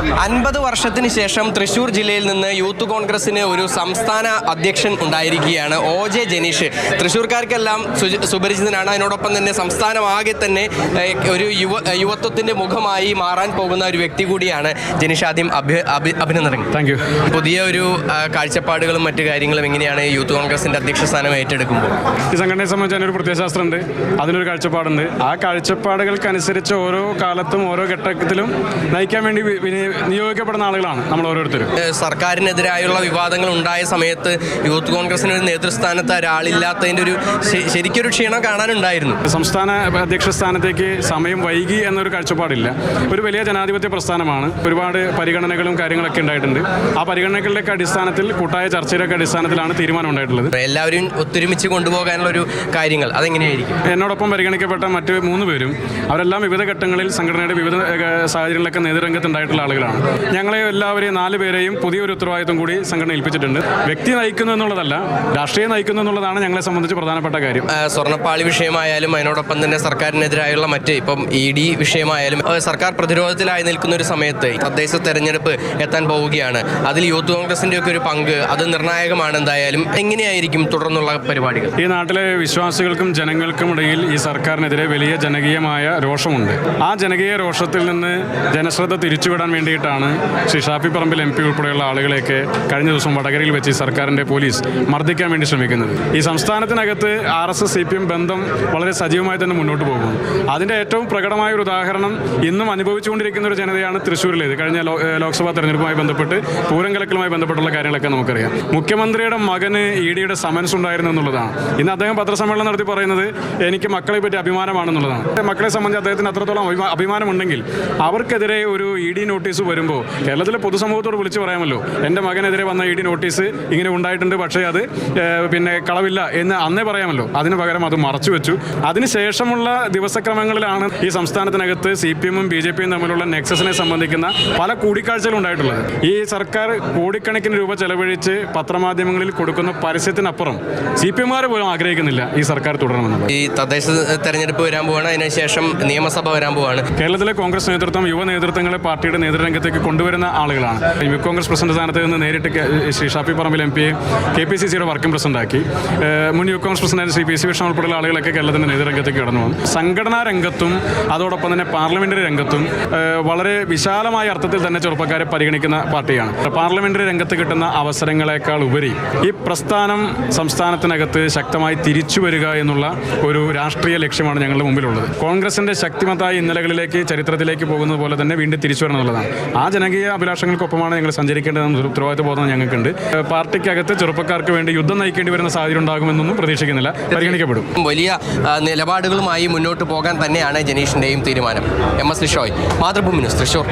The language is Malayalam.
50 വർഷത്തിന് ശേഷം തൃശ്ശൂർ ജില്ലയിൽ നിന്ന് യൂത്ത് കോൺഗ്രസിന് ഒരു സംസ്ഥാന അധ്യക്ഷൻ ഉണ്ടായിരിക്കുകയാണ്. OJ ജനീഷ്. തൃശ്ശൂർക്കാർക്കെല്ലാം സുപരിചിതനാണ്. അതിനോടൊപ്പം തന്നെ സംസ്ഥാനമാകെ തന്നെ ഒരു യുവത്വത്തിൻ്റെ മുഖമായി മാറാൻ പോകുന്ന ഒരു വ്യക്തി കൂടിയാണ് ജനീഷ്. ആദ്യം അഭിനന്ദനങ്ങൾ. Thank you. പുതിയ ഒരു കാഴ്ചപ്പാടുകളും മറ്റു കാര്യങ്ങളും എങ്ങനെയാണ് യൂത്ത് കോൺഗ്രസിൻ്റെ അധ്യക്ഷ സ്ഥാനം ഏറ്റെടുക്കുമ്പോൾ? ഈ സംഘടനയെ സംബന്ധിച്ച് അതിനൊരു പ്രത്യയശാസ്ത്രമുണ്ട്, അതിനൊരു കാഴ്ചപ്പാടുണ്ട്. ആ കാഴ്ചപ്പാടുകൾക്കനുസരിച്ച് ഓരോ കാലത്തും ഓരോ ഘട്ടത്തിലും നയിക്കാൻ വേണ്ടി നിയോഗിക്കപ്പെടുന്ന ആളുകളാണ് നമ്മൾ ഓരോരുത്തരും. സർക്കാരിനെതിരായുള്ള വിവാദങ്ങൾ ഉണ്ടായ സമയത്ത് യൂത്ത് കോൺഗ്രസിന് ഒരു നേതൃസ്ഥാനത്ത് ഒരാളില്ലാത്തതിൻ്റെ ഒരു ശരിക്കൊരു ക്ഷീണം കാണാനുണ്ടായിരുന്നു. സംസ്ഥാന അധ്യക്ഷ സ്ഥാനത്തേക്ക് സമയം വൈകി എന്നൊരു കാഴ്ചപ്പാടില്ല. ഒരു വലിയ ജനാധിപത്യ പ്രസ്ഥാനമാണ്. ഒരുപാട് പരിഗണനകളും കാര്യങ്ങളൊക്കെ ഉണ്ടായിട്ടുണ്ട്. ആ പരിഗണനകളുടെയൊക്കെ അടിസ്ഥാനത്തിൽ കൂട്ടായ ചർച്ചയുടെയൊക്കെ അടിസ്ഥാനത്തിലാണ് തീരുമാനം ഉണ്ടായിട്ടുള്ളത്. എല്ലാവരും ഒത്തൊരുമിച്ച് കൊണ്ടുപോകാനുള്ള ഒരു കാര്യങ്ങൾ അതെങ്ങനെയായിരിക്കും? എന്നോടൊപ്പം പരിഗണിക്കപ്പെട്ട മറ്റ് 3 പേരും അവരെല്ലാം വിവിധ ഘട്ടങ്ങളിൽ സംഘടനയുടെ വിവിധ സാഹചര്യങ്ങളിലൊക്കെ നേതൃരംഗത്തുണ്ടായിട്ടുള്ള ആളുകളാണ്. ഞങ്ങളെ എല്ലാവരെയും 4 പേരെയും പുതിയൊരു ഉത്തരവാദിത്വം കൂടി സംഘടന ഏൽപ്പിച്ചിട്ടുണ്ട്. വ്യക്തി നയിക്കുന്നു എന്നുള്ളതല്ല, രാഷ്ട്രീയം നയിക്കുന്നു എന്നുള്ളതാണ് ഞങ്ങളെ സംബന്ധിച്ച് പ്രധാനപ്പെട്ട കാര്യം. സ്വർണ്ണപ്പാളി വിഷയമായാലും അതിനോടൊപ്പം തന്നെ സർക്കാരിനെതിരായുള്ള മറ്റ് ഇപ്പം ED വിഷയമായാലും സർക്കാർ പ്രതിരോധത്തിലായി നിൽക്കുന്ന ഒരു സമയത്ത് തദ്ദേശ തെരഞ്ഞെടുപ്പ് എത്താൻ പോവുകയാണ്. അതിൽ യൂത്ത് കോൺഗ്രസിൻ്റെ ഒക്കെ ഒരു പങ്ക് അത് നിർണായകമാണ്. എന്തായാലും എങ്ങനെയായിരിക്കും തുടർന്നുള്ള പരിപാടികൾ? ഈ നാട്ടിലെ വിശ്വാസികൾക്കും ജനങ്ങൾക്കും ഇടയിൽ ഈ സർക്കാരിനെതിരെ വലിയ ജനകീയമായ രോഷമുണ്ട്. ആ ജനകീയ രോഷത്തിൽ നിന്ന് ജനശ്രദ്ധ തിരിച്ചുവിടാൻ വേണ്ടിയിട്ടാണ് ശ്രീ ഷാഫി പറമ്പിൽ MP ഉൾപ്പെടെയുള്ള ആളുകളെയൊക്കെ കഴിഞ്ഞ ദിവസം വടകരയിൽ വെച്ച് സർക്കാരിൻ്റെ പോലീസ് മർദ്ദിക്കാൻ വേണ്ടി ശ്രമിക്കുന്നത്. ഈ സംസ്ഥാനത്തിനകത്ത് RSS CPM ബന്ധം വളരെ സജീവമായി തന്നെ മുന്നോട്ട് പോകുന്നു. അതിൻ്റെ ഏറ്റവും പ്രകടമായ ഒരു ഉദാഹരണം ഇന്നും അനുഭവിച്ചുകൊണ്ടിരിക്കുന്ന ഒരു ജനതയാണ് തൃശ്ശൂരിലേത്. കഴിഞ്ഞ ലോക്സഭാ തെരഞ്ഞെടുപ്പുമായി ബന്ധപ്പെട്ട് പൂരം കലക്കലുമായി ബന്ധപ്പെട്ടുള്ള കാര്യങ്ങളൊക്കെ നമുക്കറിയാം. മുഖ്യമന്ത്രിയുടെ മകന് EDയുടെ സമൻസ് ഉണ്ടായിരുന്നു എന്നുള്ളതാണ്. ഇന്ന് അദ്ദേഹം പത്രസമ്മേളനം നടത്തി പറയുന്നത് എനിക്ക് മക്കളെ പറ്റി അഭിമാനമാണെന്നുള്ളതാണ്. മക്കളെ സംബന്ധിച്ച് അദ്ദേഹത്തിന് അത്രത്തോളം അഭിമാനമുണ്ടെങ്കിൽ അവർക്കെതിരെ ഒരു ED നോട്ടീസ് വരുമ്പോൾ കേരളത്തിലെ പൊതുസമൂഹത്തോട് വിളിച്ചു പറയാമല്ലോ, എൻ്റെ മകനെതിരെ വന്ന ED നോട്ടീസ് ഇങ്ങനെ ഉണ്ടായിട്ടുണ്ട്, പക്ഷേ അത് കളവില്ല എന്ന് അന്നേ പറയാമല്ലോ. അതിന് പകരം അത് മറച്ചു വെച്ചു. അതിനുശേഷമുള്ള ദിവസക്രമങ്ങളിലാണ് ഈ സംസ്ഥാനത്തിനകത്ത് CPM-ഉം BJP-യും തമ്മിലുള്ള നെക്സസിനെ സംബന്ധിക്കുന്ന പല കൂടിക്കാഴ്ചകളും ഉണ്ടായിട്ടുള്ളത്. ഈ സർക്കാർ കോടിക്കണക്കിന് രൂപ ചെലവഴിച്ച് പത്രമാധ്യമങ്ങളിൽ കൊടുക്കുന്ന പരസ്യത്തിനപ്പുറം CPM-കാർ പോലും ആഗ്രഹിക്കുന്നില്ല ഈ സർക്കാർ തുടരണമെന്നുള്ളത്. ഈ തദ്ദേശ തെരഞ്ഞെടുപ്പ് വരാൻ പോവാണ്, അതിനുശേഷം നിയമസഭ വരാൻ പോവാണ്. കേരളത്തിലെ കോൺഗ്രസ് നേതൃത്വം യുവ നേതൃത്വങ്ങളെ പാർട്ടിയുടെ നേതൃരംഗത്തേക്ക് കൊണ്ടുവരുന്ന ആളുകളാണ്. യൂത്ത് കോൺഗ്രസ് പ്രസിഡന്റ് സ്ഥാനത്ത് നിന്ന് നേരിട്ട് ശ്രീ ഷാഫി പറമ്പിൽ MP KPCCയുടെ വർക്കിംഗ് പ്രസിഡന്റാക്കി. മുൻ youth Congress president Shri PC Krishnan ഉൾപ്പെടെയുള്ള ആളുകളൊക്കെ കേരളത്തിന്റെ നേതൃരംഗത്തേക്ക് കടന്നു വന്നു. സംഘടനാ രംഗത്തും അതോടൊപ്പം തന്നെ പാർലമെന്ററി രംഗത്തും വളരെ വിശാലമായ അർത്ഥത്തിൽ തന്നെ ചെറുപ്പക്കാരെ പരിഗണിക്കുന്ന പാർട്ടിയാണ്. പാർലമെന്ററി രംഗത്ത് കിട്ടുന്ന അവസരങ്ങളെക്കാൾ ഉപരി ഈ പ്രസ്ഥാനം സംസ്ഥാനത്തിനകത്ത് ശക്തമായി തിരിച്ചു വരിക എന്നുള്ള ഒരു രാഷ്ട്രീയ ലക്ഷ്യമാണ് ഞങ്ങളുടെ മുമ്പിലുള്ളത്. കോൺഗ്രസിന്റെ ശക്തിമത്തായ ഇന്നലകളിലേക്ക് ചരിത്രത്തിലേക്ക് പോകുന്നത് പോലെ തന്നെ വീണ്ടും തിരിച്ചു വരണം എന്നുള്ളതാണ്. ആ ജനകീയ അഭിലാഷങ്ങൾക്കൊപ്പമാണ് ഞങ്ങൾ സഞ്ചരിക്കേണ്ടതെന്ന് ഉത്തരവാദിത്വ ബോധം ഞങ്ങൾക്കുണ്ട്. പാർട്ടിക്കകത്ത് ചെറുപ്പക്കാർക്ക് വേണ്ടി യുദ്ധം നയിക്കേണ്ടി വരുന്ന സാഹചര്യം ഉണ്ടാകുമെന്നൊന്നും പ്രതീക്ഷിക്കുന്നില്ല. പരിഗണിക്കപ്പെടും. വലിയ നിലപാടുകളുമായി മുന്നോട്ട് പോകാൻ തന്നെയാണ് ജനീഷിൻ്റെയും തീരുമാനം. MS Lishoy, Mathrubhumi news, Thrissur.